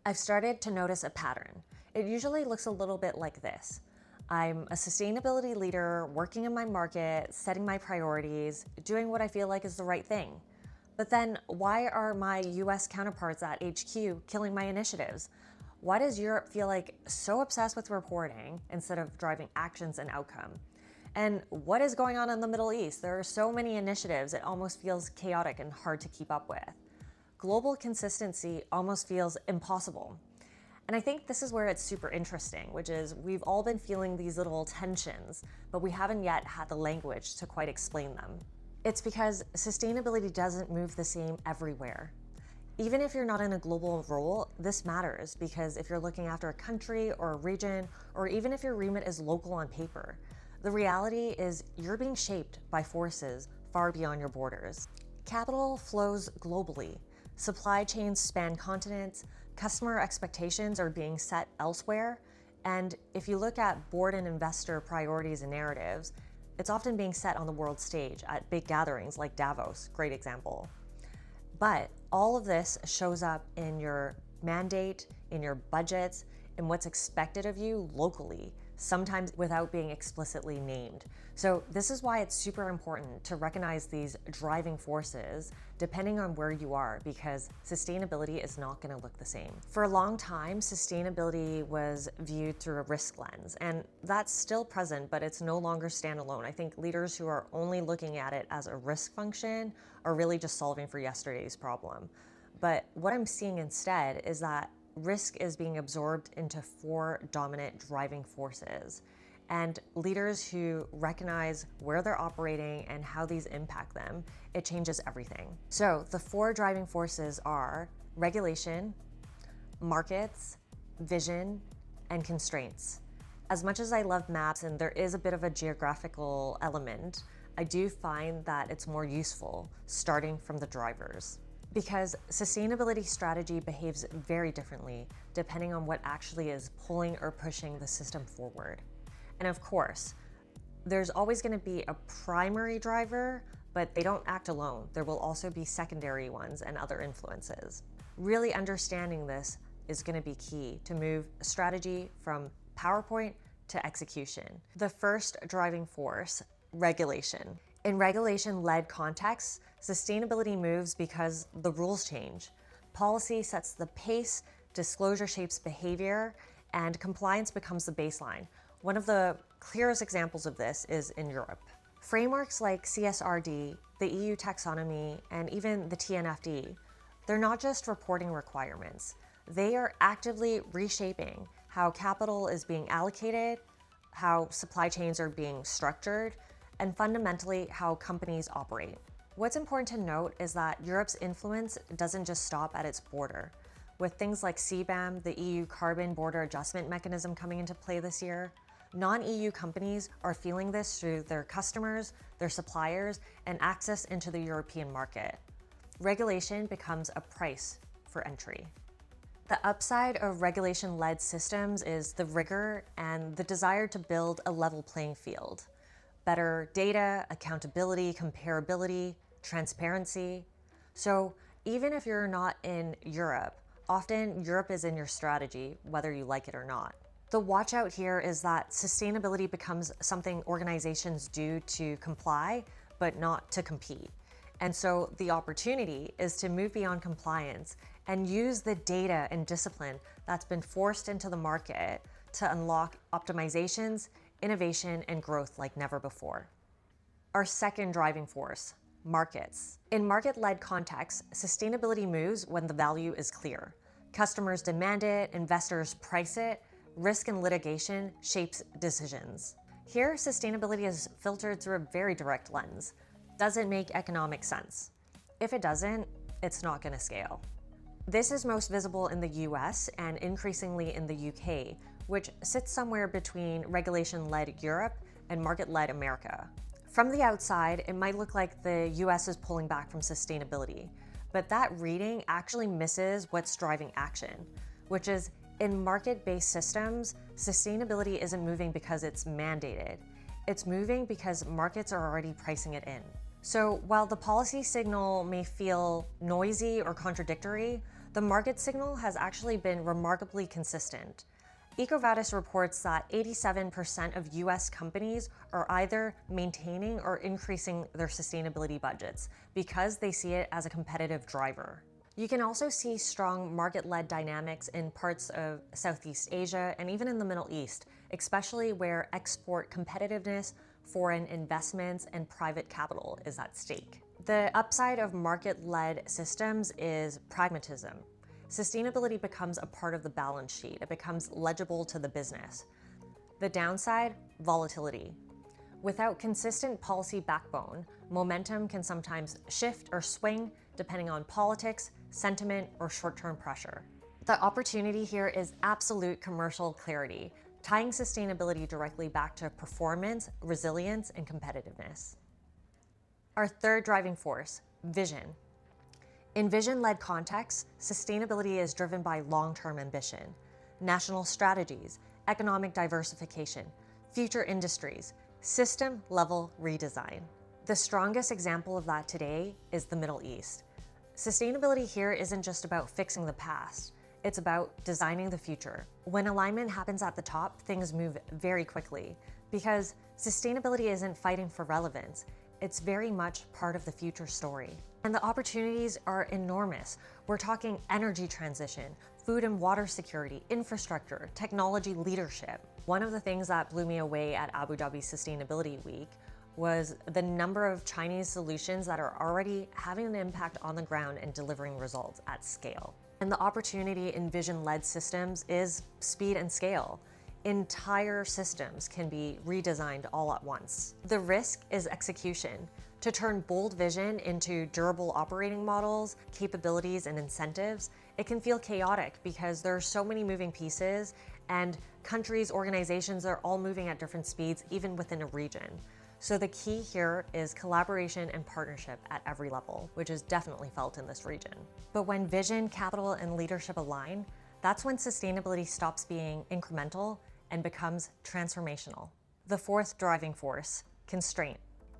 I've started to notice a pattern. It usually looks a little bit like this. I'm a sustainability leader, working in my market, setting my priorities, doing what I feel like is the right thing. But then why are my US counterparts at HQ killing my initiatives? Why does Europe feel like so obsessed with reporting instead of driving actions and outcome? And what is going on in the Middle East? There are so many initiatives, it almost feels chaotic and hard to keep up with. Global consistency almost feels impossible. And I think this is where it's super interesting, which is we've all been feeling these little tensions, but we haven't yet had the language to quite explain them. It's because sustainability doesn't move the same everywhere. Even if you're not in a global role, this matters because if you're looking after a country or a region, or even if your remit is local on paper, the reality is you're being shaped by forces far beyond your borders. Capital flows globally. Supply chains span continents, customer expectations are being set elsewhere, and if you look at board and investor priorities and narratives, it's often being set on the world stage at big gatherings like Davos, great example. But all of this shows up in your mandate, in your budgets, in what's expected of you locally, sometimes without being explicitly named. So this is why it's super important to recognize these driving forces depending on where you are, because sustainability is not going to look the same. For a long time, sustainability was viewed through a risk lens, and that's still present, but it's no longer standalone. I think leaders who are only looking at it as a risk function are really just solving for yesterday's problem. But what I'm seeing instead is that risk is being absorbed into four dominant driving forces. And leaders who recognize where they're operating and how these impact them, it changes everything. So the four driving forces are regulation, markets, vision, and constraints. As much as I love maps and there is a bit of a geographical element, I do find that it's more useful starting from the drivers. Because sustainability strategy behaves very differently depending on what actually is pulling or pushing the system forward. And of course, there's always going to be a primary driver, but they don't act alone. There will also be secondary ones and other influences. Really understanding this is going to be key to move a strategy from PowerPoint to execution. The first driving force, regulation. In regulation-led contexts, sustainability moves because the rules change. Policy sets the pace, disclosure shapes behavior, and compliance becomes the baseline. One of the clearest examples of this is in Europe. Frameworks like CSRD, the EU taxonomy, and even the TNFD, they're not just reporting requirements. They are actively reshaping how capital is being allocated, how supply chains are being structured, and fundamentally how companies operate. What's important to note is that Europe's influence doesn't just stop at its border. With things like CBAM, the EU Carbon Border Adjustment Mechanism coming into play this year, non-EU companies are feeling this through their customers, their suppliers, and access into the European market. Regulation becomes a price for entry. The upside of regulation-led systems is the rigor and the desire to build a level playing field. Better data, accountability, comparability, transparency. So even if you're not in Europe, often Europe is in your strategy, whether you like it or not. The watch out here is that sustainability becomes something organizations do to comply, but not to compete. And so the opportunity is to move beyond compliance and use the data and discipline that's been forced into the market to unlock optimizations, innovation, and growth like never before. Our second driving force, markets. In market-led contexts, sustainability moves when the value is clear. Customers demand it, investors price it, risk and litigation shapes decisions. Here, sustainability is filtered through a very direct lens. Does it make economic sense? If it doesn't, it's not going to scale. This is most visible in the US and increasingly in the UK, which sits somewhere between regulation-led Europe and market-led America. From the outside, it might look like the US is pulling back from sustainability, but that reading actually misses what's driving action, which is in market-based systems, sustainability isn't moving because it's mandated. It's moving because markets are already pricing it in. So while the policy signal may feel noisy or contradictory, the market signal has actually been remarkably consistent. EcoVadis reports that 87% of US companies are either maintaining or increasing their sustainability budgets because they see it as a competitive driver. You can also see strong market-led dynamics in parts of Southeast Asia and even in the Middle East, especially where export competitiveness, foreign investments, and private capital is at stake. The upside of market-led systems is pragmatism. Sustainability becomes a part of the balance sheet. It becomes legible to the business. The downside, volatility. Without consistent policy backbone, momentum can sometimes shift or swing depending on politics, sentiment, or short-term pressure. The opportunity here is absolute commercial clarity, tying sustainability directly back to performance, resilience, and competitiveness. Our third driving force, vision. In vision-led contexts, sustainability is driven by long-term ambition, national strategies, economic diversification, future industries, system-level redesign. The strongest example of that today is the Middle East. Sustainability here isn't just about fixing the past, it's about designing the future. When alignment happens at the top, things move very quickly because sustainability isn't fighting for relevance, it's very much part of the future story. And the opportunities are enormous. We're talking energy transition, food and water security, infrastructure, technology leadership. One of the things that blew me away at Abu Dhabi Sustainability Week was the number of Chinese solutions that are already having an impact on the ground and delivering results at scale. And the opportunity in vision-led systems is speed and scale. Entire systems can be redesigned all at once. The risk is execution. To turn bold vision into durable operating models, capabilities, and incentives, it can feel chaotic because there are so many moving pieces and countries, organizations are all moving at different speeds, even within a region. So the key here is collaboration and partnership at every level, which is definitely felt in this region. But when vision, capital, and leadership align, that's when sustainability stops being incremental and becomes transformational. The fourth driving force, constraint.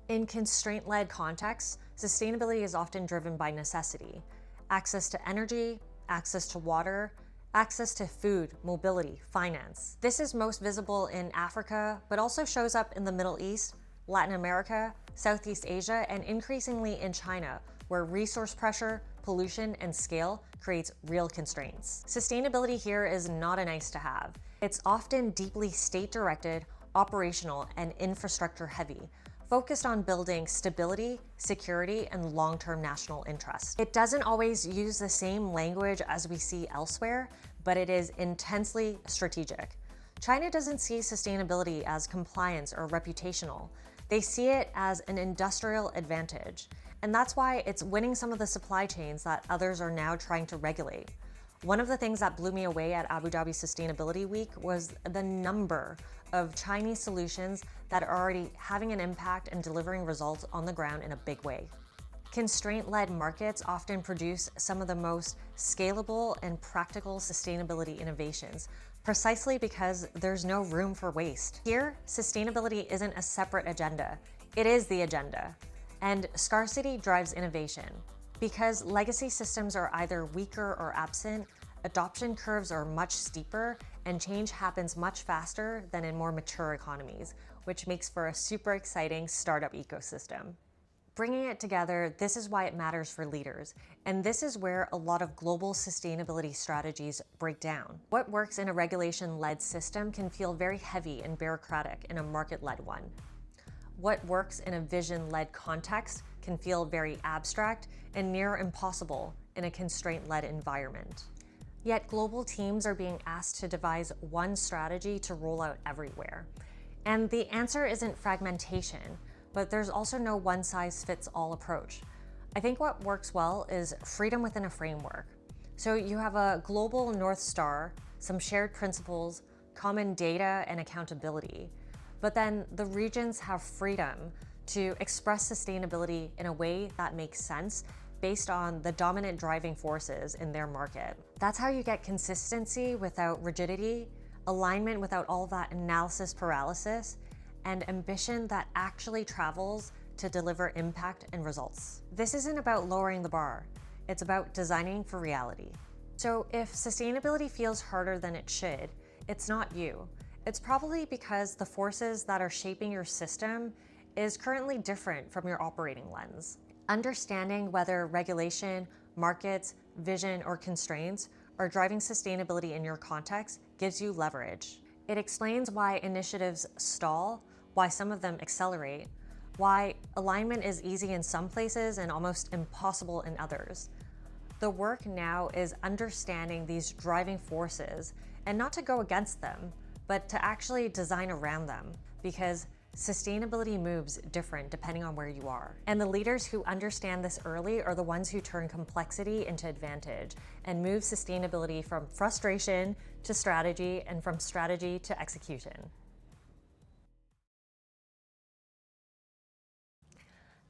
In constraint-led contexts, sustainability is often driven by necessity. Access to energy, access to water, access to food, mobility, finance. This is most visible in Africa, but also shows up in the Middle East, Latin America, Southeast Asia, and increasingly in China, where resource pressure, pollution, and scale creates real constraints. Sustainability here is not a nice to have. It's often deeply state-directed, operational, and infrastructure heavy, focused on building stability, security, and long-term national interest. It doesn't always use the same language as we see elsewhere, but it is intensely strategic. China doesn't see sustainability as compliance or reputational. They see it as an industrial advantage. And that's why it's winning some of the supply chains that others are now trying to regulate. One of the things that blew me away at Abu Dhabi Sustainability Week was the number of Chinese solutions that are already having an impact and delivering results on the ground in a big way. Constraint-led markets often produce some of the most scalable and practical sustainability innovations, precisely because there's no room for waste. Here, sustainability isn't a separate agenda. It is the agenda. And scarcity drives innovation. Because legacy systems are either weaker or absent, adoption curves are much steeper and change happens much faster than in more mature economies, which makes for a super exciting startup ecosystem. Bringing it together, this is why it matters for leaders, and this is where a lot of global sustainability strategies break down. What works in a regulation-led system can feel very heavy and bureaucratic in a market-led one. What works in a vision-led context can feel very abstract and near impossible in a constraint-led environment. Yet global teams are being asked to devise one strategy to roll out everywhere. And the answer isn't fragmentation, but there's also no one-size-fits-all approach. I think what works well is freedom within a framework. So you have a global North Star, some shared principles, common data, and accountability. But then the regions have freedom to express sustainability in a way that makes sense based on the dominant driving forces in their market. That's how you get consistency without rigidity, alignment without all that analysis paralysis, and ambition that actually travels to deliver impact and results. This isn't about lowering the bar. It's about designing for reality. So if sustainability feels harder than it should, it's not you. It's probably because the forces that are shaping your system is currently different from your operating lens. Understanding whether regulation, markets, vision, or constraints are driving sustainability in your context gives you leverage. It explains why initiatives stall, why some of them accelerate, why alignment is easy in some places and almost impossible in others. The work now is understanding these driving forces and not to go against them, but to actually design around them, because sustainability moves different depending on where you are. And the leaders who understand this early are the ones who turn complexity into advantage and move sustainability from frustration to strategy and from strategy to execution.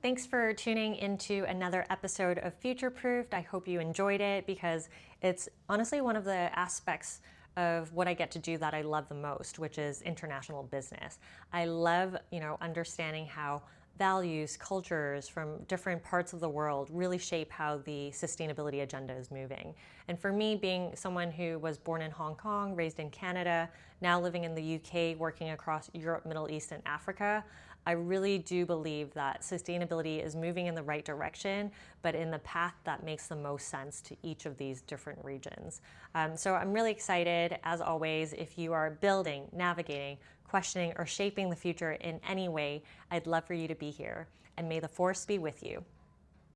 Thanks for tuning into another episode of Futureproofd. I hope you enjoyed it because it's honestly one of the aspects of what I get to do that I love the most, which is international business. I love, understanding how values, cultures from different parts of the world really shape how the sustainability agenda is moving. And for me, being someone who was born in Hong Kong, raised in Canada, now living in the UK, working across Europe, Middle East, and Africa, I really do believe that sustainability is moving in the right direction, but in the path that makes the most sense to each of these different regions. So I'm really excited, as always. If you are building, navigating, questioning, or shaping the future in any way, I'd love for you to be here. And may the force be with you.